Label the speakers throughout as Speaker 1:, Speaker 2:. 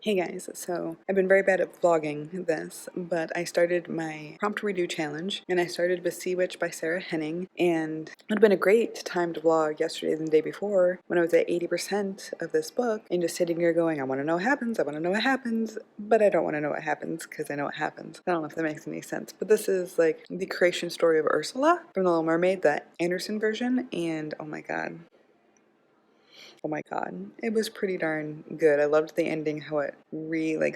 Speaker 1: Hey guys, so I've been very bad at vlogging this, but I started my prompt redo challenge, and I started with Sea Witch by Sarah Henning, and it would have been a great time to vlog yesterday than the day before when I was at 80% of this book and just sitting here going, I want to know what happens, I want to know what happens, but I don't want to know what happens because I know what happens. I don't know if that makes any sense, but this is like the creation story of Ursula from The Little Mermaid, the Anderson version, and oh my god. Oh my god, it was pretty darn good. I loved the ending, how it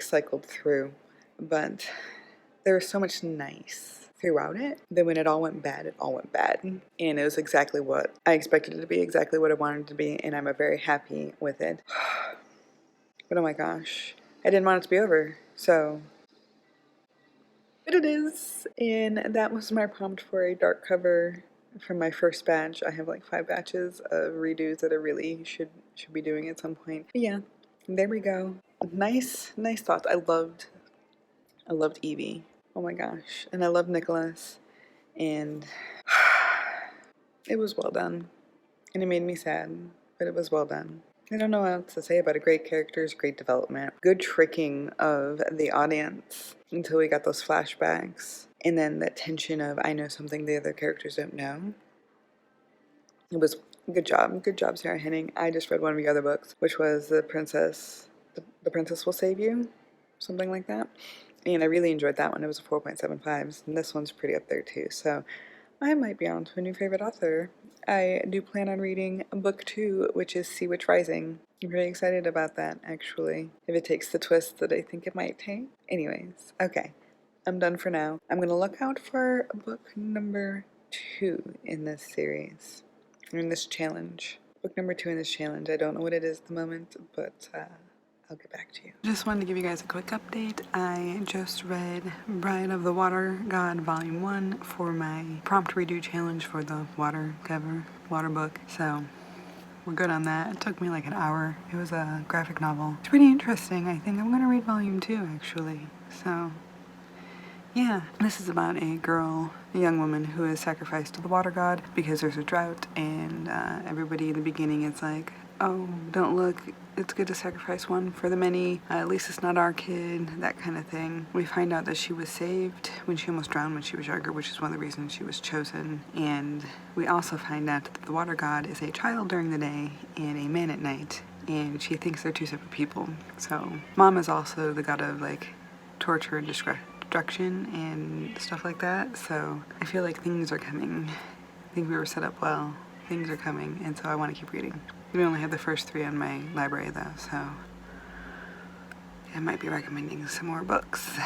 Speaker 1: cycled through, but there was so much nice throughout it. Then when it all went bad, it all went bad, and it was exactly what I expected it to be, exactly what I wanted it to be, and I'm very happy with it. But oh my gosh, I didn't want it to be over, so but it is, and that was my prompt for a dark cover from my first batch. I have like 5 batches of redos that I really should be doing at some point. But yeah, there we go. Nice thoughts. I loved Evie. Oh my gosh, and I loved Nicholas, and it was well done, and it made me sad, but it was well done. I don't know what else to say about it. Great characters, great development, good tricking of the audience until we got those flashbacks, and then that tension of I know something the other characters don't know. It was good job, Sarah Henning. I just read one of your other books, which was The Princess Will Save You, something like that, and I really enjoyed that one. It was a 4.75, and this one's pretty up there too, so I might be on to a new favorite author. I do plan on reading book 2, which is Sea Witch Rising. I'm very excited about that, actually, if it takes the twist that I think it might take. Anyways, okay, I'm done for now. I'm going to look out for book number 2 in this series, in this challenge. Book number 2 in this challenge. I don't know what it is at the moment, but I'll get back to you. Just wanted to give you guys a quick update. I just read Bride of the Water God Volume 1 for my prompt redo challenge for the water book. So we're good on that. It took me like an hour. It was a graphic novel. It's pretty interesting. I think I'm going to read Volume 2 actually. So yeah, this is about a young woman who is sacrificed to the water god because there's a drought, and everybody in the beginning is like, oh, don't look, it's good to sacrifice one for the many, at least it's not our kid, that kind of thing. We find out that she was saved when she almost drowned when she was younger, which is one of the reasons she was chosen, and we also find out that the water god is a child during the day and a man at night, and she thinks they're two separate people. So mom is also the god of like torture and destruction and stuff like that, so I feel like things are coming. I think we were set up well. Things are coming, and so I want to keep reading. We only have the first 3 on my library though, so I might be recommending some more books.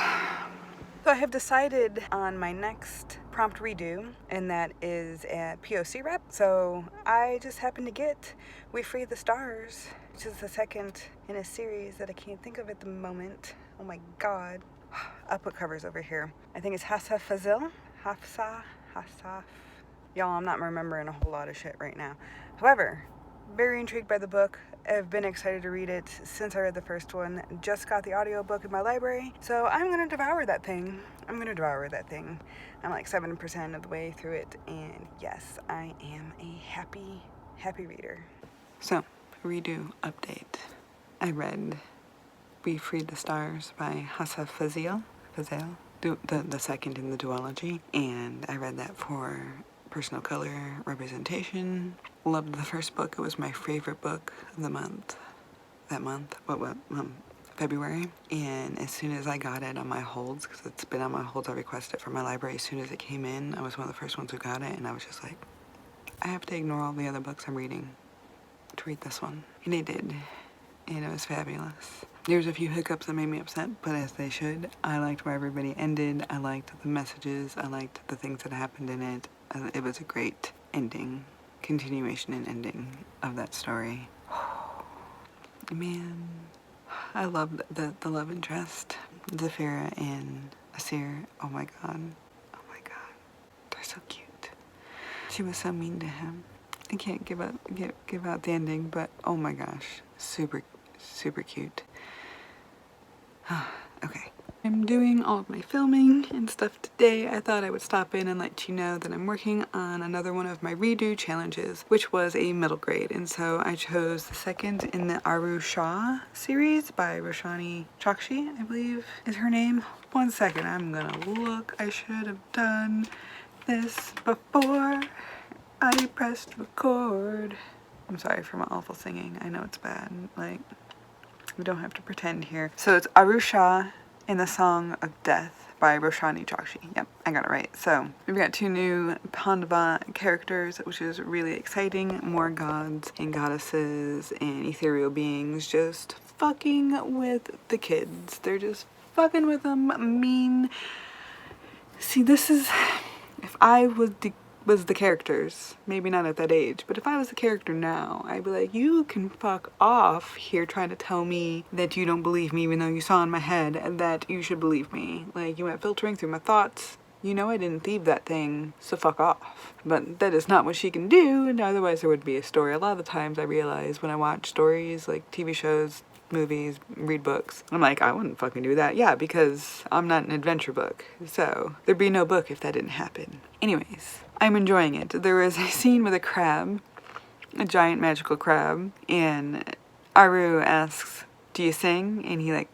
Speaker 1: So I have decided on my next prompt redo, and that is a POC rep. So I just happened to get We Free the Stars, which is the second in a series that I can't think of at the moment. Oh my god. I'll put covers over here. I think it's Hafsa Fazil. Hafsa. Y'all, I'm not remembering a whole lot of shit right now. However, very intrigued by the book. I've been excited to read it since I read the first one. Just got the audiobook in my library, so I'm gonna devour that thing. I'm like 7% of the way through it, and yes, I am a happy reader. So, redo update. I read We Freed the Stars by Hafsa Fazil, the second in the duology, and I read that for personal color representation. Loved the first book. It was my favorite book of the month. February. And as soon as I got it on my holds, because it's been on my holds, I requested it from my library. As soon as it came in, I was one of the first ones who got it, and I was just like, I have to ignore all the other books I'm reading to read this one. And I did. And it was fabulous. There's a few hiccups that made me upset, but as they should. I liked where everybody ended. I liked the messages. I liked the things that happened in it. It was a great ending, continuation and ending of that story. Man, I loved the love interest, Zafira and Asir. Oh my god. They're so cute. She was so mean to him. I can't give out the ending, but oh my gosh, super cute. Okay. I'm doing all of my filming and stuff today, I thought I would stop in and let you know that I'm working on another one of my redo challenges, which was a middle grade. And so I chose the second in the Arusha series by Roshani Chokshi, I believe is her name. One second, I'm gonna look. I should have done this before I pressed record. I'm sorry for my awful singing. I know it's bad. Like, we don't have to pretend here. So it's Arusha in the Song of Death by Roshani Chokshi. Yep, I got it right. So we've got 2 new Pandava characters, which is really exciting. More gods and goddesses and ethereal beings just fucking with the kids. They're just fucking with them. Mean. See, this is, if I was the characters, maybe not at that age, but if I was the character now, I'd be like, you can fuck off here trying to tell me that you don't believe me even though you saw in my head that you should believe me. Like, you went filtering through my thoughts. You know I didn't thieve that thing, so fuck off. But that is not what she can do, and otherwise there would be a story. A lot of the times I realize when I watch stories, like TV shows, movies, read books, I'm like, I wouldn't fucking do that. Yeah, because I'm not an adventure book, so there'd be no book if that didn't happen. Anyways, I'm enjoying it. There is a scene with a crab, a giant magical crab, and Aru asks, do you sing? And he like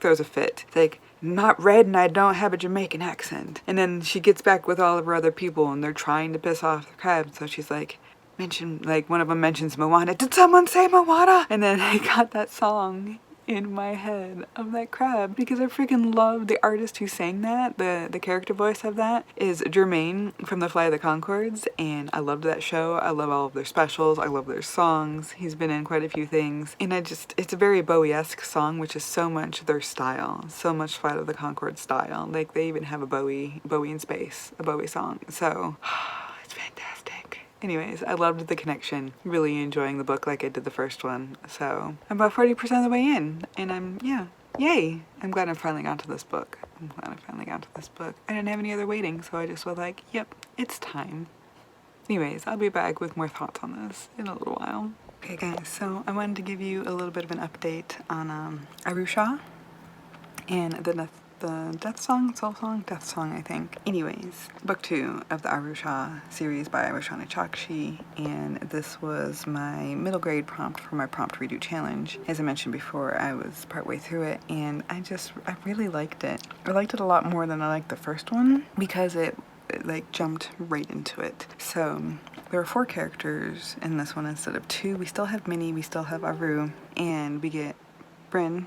Speaker 1: throws a fit. It's like, I'm not red and I don't have a Jamaican accent. And then she gets back with all of her other people and they're trying to piss off the crab, so she's like, one of them mentions Moana. Did someone say Moana? And then I got that song in my head of that crab because I freaking love the artist who sang that. The character voice of that is Jermaine from The Flight of the Conchords, and I loved that show. I love all of their specials. I love their songs. He's been in quite a few things, and it's a very Bowie-esque song, which is so much their style, so much Flight of the Conchords style. Like, they even have a Bowie in space, a Bowie song. So it's fantastic. Anyways, I loved the connection. Really enjoying the book like I did the first one. So I'm about 40% of the way in, and yay! I'm glad I finally got to this book. I didn't have any other waiting, so I just was like, yep, it's time. Anyways, I'll be back with more thoughts on this in a little while. Okay guys, so I wanted to give you a little bit of an update on Arusha and the death song, I think. Anyways, book 2 of the Arusha series by Roshani Chokshi, and this was my middle grade prompt for my prompt redo challenge. As I mentioned before, I was partway through it, and I really liked it. I liked it a lot more than I liked the first one because it like jumped right into it. So there are 4 characters in this one instead of 2. We still have Minnie, we still have Aru, and we get Bryn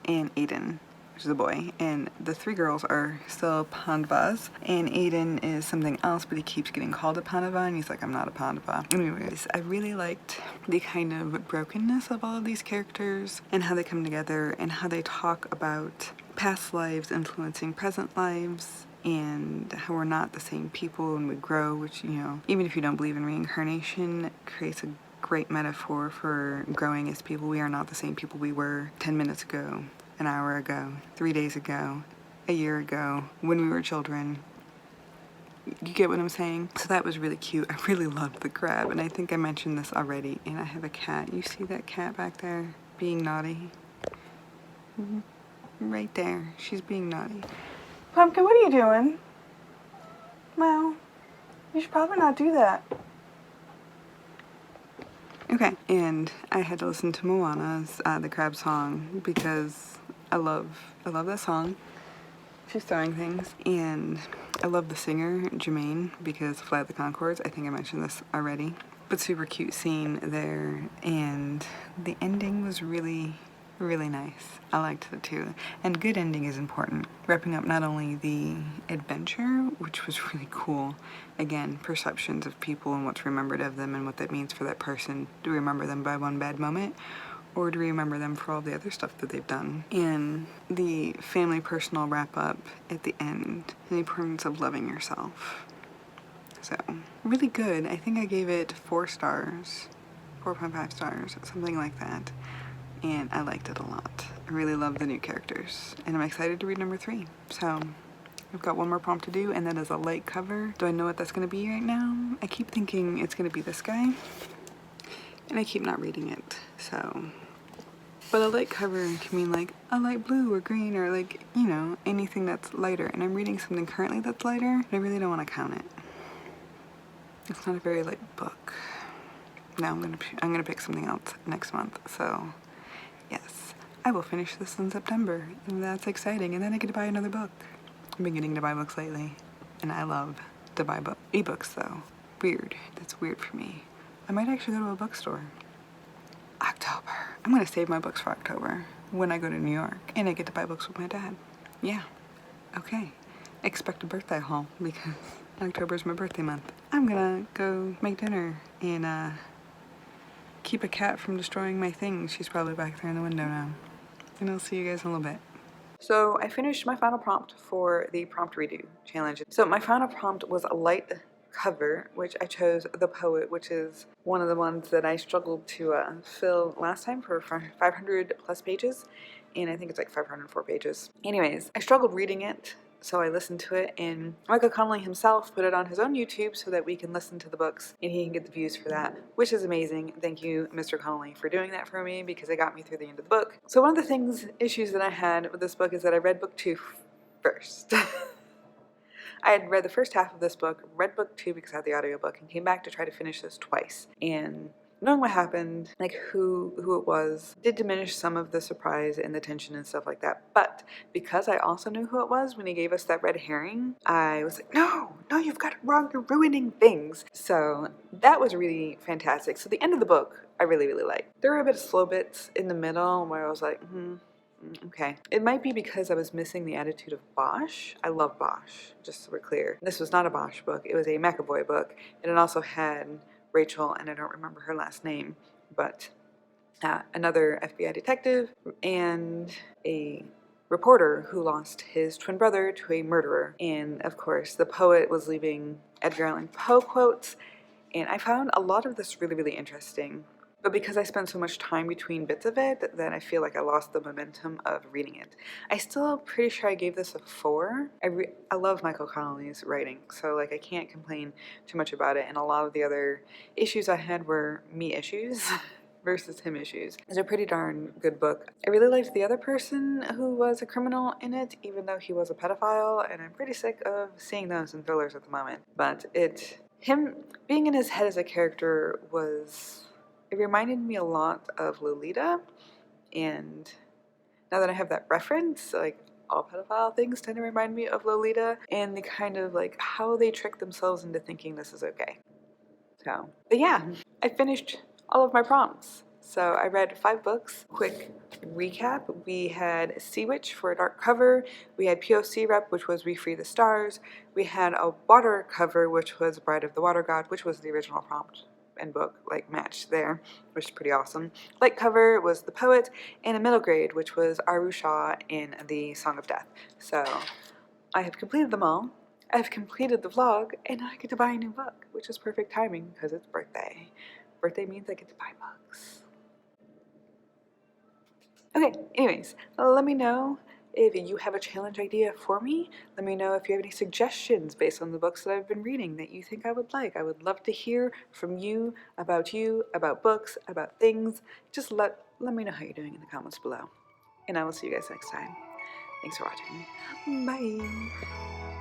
Speaker 1: and Aiden, which is a boy, and the 3 girls are still Pandavas, and Aiden is something else, but he keeps getting called a Pandava, and he's like, I'm not a Pandava. Anyways, I really liked the kind of brokenness of all of these characters, and how they come together, and how they talk about past lives influencing present lives, and how we're not the same people and we grow, which, you know, even if you don't believe in reincarnation, it creates a great metaphor for growing as people. We are not the same people we were 10 minutes ago, an hour ago, 3 days ago, a year ago, when we were children. You get what I'm saying? So that was really cute. I really loved the crab, and I think I mentioned this already, and I have a cat. You see that cat back there being naughty? Right there. She's being naughty. Pumpkin, what are you doing? Well, you should probably not do that. Okay, and I had to listen to Moana's The Crab Song because I love that song. She's throwing things, and I love the singer, Jermaine, because Flight of the Conchords. I think I mentioned this already. But super cute scene there, and the ending was really nice. I liked it too. And good ending is important. Wrapping up not only the adventure, which was really cool, again, perceptions of people and what's remembered of them and what that means for that person. Do we remember them by one bad moment? Or do we remember them for all the other stuff that they've done? And the family personal wrap up at the end, the importance of loving yourself. So, really good. I think I gave it 4 stars, 4.5 stars, something like that. And I liked it a lot. I really love the new characters, and I'm excited to read number 3. So I've got one more prompt to do, and that is a light cover. Do I know what that's going to be right now? I keep thinking it's going to be this guy, and I keep not reading it. So But a light cover can mean like a light blue or green or like, you know, anything that's lighter. And I'm reading something currently that's lighter, but I really don't want to count it. It's not a very light book. No, I'm gonna pick something else next month. So yes, I will finish this in September, and that's exciting. And then I get to buy another book. I've been getting to buy books lately, and I love to buy ebooks though. Weird. That's weird for me. I might actually go to a bookstore. October. I'm gonna save my books for October when I go to New York, and I get to buy books with my dad. Yeah. Okay. Expect a birthday haul because October's my birthday month. I'm gonna go make dinner and keep a cat from destroying my things. She's probably back there in the window now. And I'll see you guys in a little bit. So I finished my final prompt for the prompt redo challenge. So my final prompt was a light cover, which I chose The Poet, which is one of the ones that I struggled to fill last time for 500 plus pages, and I think it's like 504 pages. Anyways, I struggled reading it, so I listened to it, and Michael Connelly himself put it on his own YouTube so that we can listen to the books and he can get the views for that, which is amazing. Thank you, Mr. Connelly, for doing that for me because it got me through the end of the book. So one of the issues that I had with this book is that I read book 2 first. I had read the first half of this book, read book 2 because I had the audiobook, and came back to try to finish this twice. And knowing what happened, like who it was, did diminish some of the surprise and the tension and stuff like that. But because I also knew who it was when he gave us that red herring, I was like, no, you've got it wrong, you're ruining things. So that was really fantastic. So the end of the book, I really, really liked. There were a bit of slow bits in the middle where I was like, okay. It might be because I was missing the attitude of Bosch. I love Bosch, just so we're clear. This was not a Bosch book. It was a McAvoy book. And it also had Rachel, and I don't remember her last name, but another FBI detective and a reporter who lost his twin brother to a murderer. And of course, the poet was leaving Edgar Allan Poe quotes, and I found a lot of this really, really interesting. But because I spent so much time between bits of it, then I feel like I lost the momentum of reading it. I still pretty sure I gave this a 4. I love Michael Connelly's writing, so like I can't complain too much about it. And a lot of the other issues I had were me issues versus him issues. It's a pretty darn good book. I really liked the other person who was a criminal in it, even though he was a pedophile, and I'm pretty sick of seeing those in thrillers at the moment. But him being in his head as a character it reminded me a lot of Lolita, and now that I have that reference, like all pedophile things tend to remind me of Lolita, and the kind of like how they trick themselves into thinking this is okay. So, but yeah, I finished all of my prompts. So I read 5 books. Quick recap, we had Sea Witch for a dark cover, we had POC Rep, which was We Free the Stars, we had a water cover, which was Bride of the Water God, which was the original prompt and book like matched there, which is pretty awesome. Light cover was The Poet, and a middle grade, which was Aru Shah in The Song of Death. So I have completed them all. I have completed the vlog, and I get to buy a new book, which is perfect timing because it's birthday. Birthday means I get to buy books. Okay, anyways, let me know if you have a challenge idea for me. Let me know if you have any suggestions based on the books that I've been reading that you think I would like. I would love to hear from you, about books, about things. Just let me know how you're doing in the comments below. And I will see you guys next time. Thanks for watching. Bye.